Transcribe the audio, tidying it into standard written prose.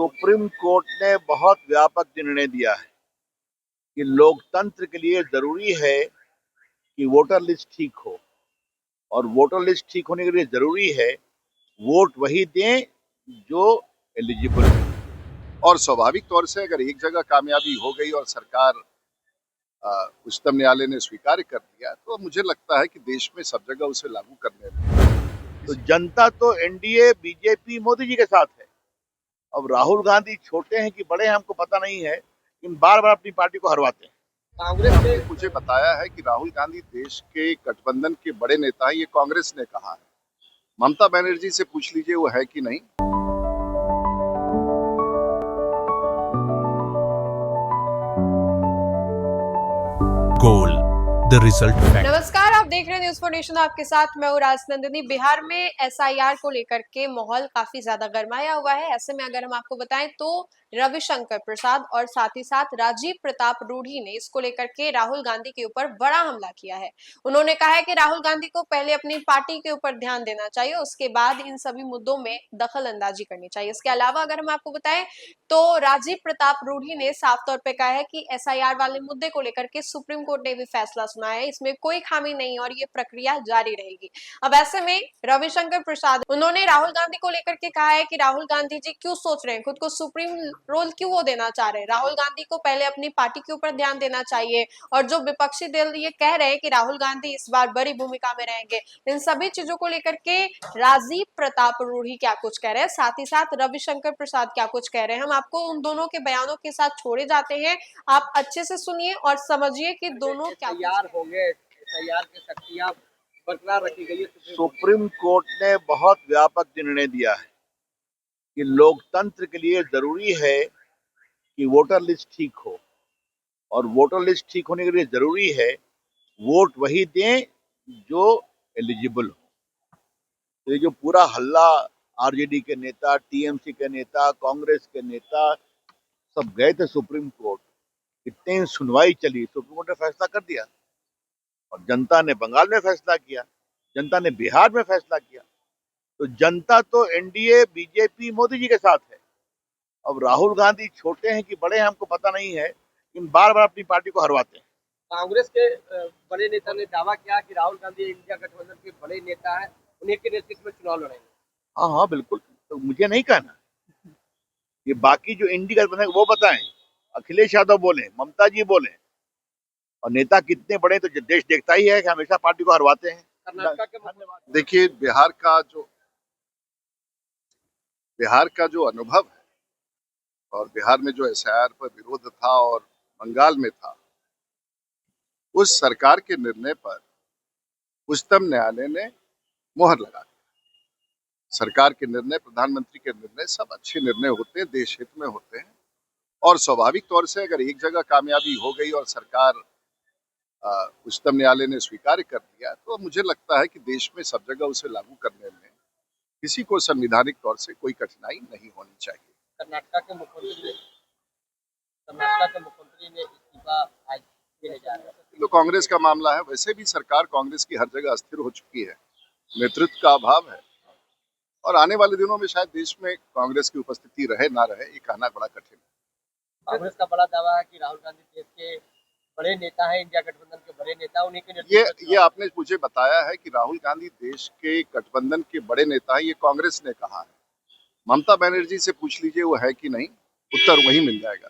Supreme court ने बहुत व्यापक निर्णय दिया है कि लोकतंत्र के लिए जरूरी है कि वोटर लिस्ट ठीक हो, और वोटर लिस्ट ठीक होने के लिए जरूरी है वोट वही दें जो एलिजिबल है। और स्वाभाविक तौर से अगर एक जगह कामयाबी हो गई और सरकार उच्चतम न्यायालय ने स्वीकार कर दिया, तो मुझे लगता है कि देश में सब जगह उसे लागू करने में तो जनता तो एनडीए बीजेपी मोदी जी के साथ है। अब राहुल गांधी छोटे हैं कि बड़े हैं हमको पता नहीं है, लेकिन बार बार अपनी पार्टी को हरवाते हैं। कांग्रेस ने मुझे बताया है कि राहुल गांधी देश के गठबंधन के बड़े नेता हैं, ये कांग्रेस ने कहा है। ममता बनर्जी से पूछ लीजिए वो है कि नहीं। Goal the result fact. नमस्कार, आप देख रहे हैं न्यूज फॉर नेशन। आपके साथ मैं हूँ राजनंदिनी। बिहार में एसआईआर को लेकर के माहौल काफी ज्यादा गरमाया हुआ है। ऐसे में अगर हम आपको बताएं तो रविशंकर प्रसाद और साथ ही साथ राजीव प्रताप रूढ़ी ने इसको लेकर के राहुल गांधी के ऊपर बड़ा हमला किया है। उन्होंने कहा है कि राहुल गांधी को पहले अपनी पार्टी के ऊपर ध्यान देना चाहिए, उसके बाद इन सभी मुद्दों में दखल अंदाजी करनी चाहिए। इसके अलावा अगर हम आपको बताएं तो राजीव प्रताप रूढ़ी ने साफ तौर पर कहा है कि एसआईआर वाले मुद्दे को लेकर के सुप्रीम कोर्ट ने भी फैसला सुनाया है, इसमें कोई खामी नहीं और ये प्रक्रिया जारी रहेगी। अब ऐसे में रविशंकर प्रसाद उन्होंने राहुल गांधी को लेकर के कहा है कि राहुल गांधी जी क्यों सोच रहे हैं, खुद को सुप्रीम रोल क्यों वो देना चाह रहे हैं। राहुल गांधी को पहले अपनी पार्टी के ऊपर ध्यान देना चाहिए। और जो विपक्षी दल ये कह रहे हैं कि राहुल गांधी इस बार बड़ी भूमिका में रहेंगे, इन सभी चीजों को लेकर के राजीव प्रताप रूढ़ी क्या कुछ कह रहे हैं, साथ ही साथ रविशंकर प्रसाद क्या कुछ कह रहे हैं, हम आपको उन दोनों के बयानों के साथ छोड़े जाते हैं। आप अच्छे से सुनिए और समझिए कि दोनों क्या होंगे। एसआईआर की शक्तियां बरकरार रखी गई है। सुप्रीम कोर्ट ने बहुत व्यापक निर्णय दिया है कि लोकतंत्र के लिए जरूरी है कि वोटर लिस्ट ठीक हो, और वोटर लिस्ट ठीक होने के लिए जरूरी है वोट वही दें जो एलिजिबल हो। तो ये जो पूरा हल्ला, आरजेडी के नेता, टीएमसी के नेता, कांग्रेस के नेता सब गए थे सुप्रीम कोर्ट, कितनी सुनवाई चली, सुप्रीम कोर्ट ने फैसला कर दिया। और जनता ने बंगाल में फैसला किया, जनता ने बिहार में फैसला किया। तो जनता तो एनडीए बीजेपी मोदी जी के साथ है। अब राहुल गांधी छोटे हैं कि बड़े हैं हमको पता नहीं है, लेकिन बार बार अपनी पार्टी को हरवाते हैं। कांग्रेस के बड़े नेता ने दावा किया कि राहुल गांधी इंडिया गठबंधन के बड़े नेता हैं, उन्हीं के नेतृत्व में चुनाव लड़ेंगे। हाँ हाँ बिल्कुल, तो मुझे नहीं कहना, ये बाकी जो इंडिया गठबंधन वो बताएं। अखिलेश यादव बोले, ममता जी बोले, और नेता कितने बड़े, तो देश देखता ही है कि हमेशा पार्टी को हरवाते हैं। कर्नाटक के देखिए, बिहार का जो अनुभव है और बिहार में जो एसआईआर पर विरोध था और बंगाल में था, उस सरकार के निर्णय पर उच्चतम न्यायालय ने मोहर लगा दी। सरकार के निर्णय, प्रधानमंत्री के निर्णय सब अच्छे निर्णय होते हैं, देश हित में होते हैं। और स्वाभाविक तौर से अगर एक जगह कामयाबी हो गई और सरकार उच्चतम न्यायालय ने स्वीकार कर दिया, तो मुझे लगता है कि देश में सब जगह उसे लागू करने में किसी को संवैधानिक तौर से कोई कठिनाई नहीं होनी चाहिए। कर्नाटक के मुख्यमंत्री ने इस्तीफा आज देने जा रहे हैं। तो कांग्रेस का मामला है। वैसे भी सरकार कांग्रेस की हर जगह अस्थिर हो चुकी है, नेतृत्व का अभाव है, और आने वाले दिनों में शायद देश में कांग्रेस की उपस्थिति रहे ना रहे, ये कहना बड़ा कठिन है। कांग्रेस का बड़ा दावा है कि राहुल गांधी देश के बड़े नेता हैं, इंडिया गठबंधन के बड़े नेता, उन्हीं के नेतृत्व। ये आपने मुझे बताया है कि राहुल गांधी देश के गठबंधन के बड़े नेता हैं, ये कांग्रेस ने कहा है। ममता बनर्जी से पूछ लीजिए वो है कि नहीं, उत्तर वही मिल जाएगा।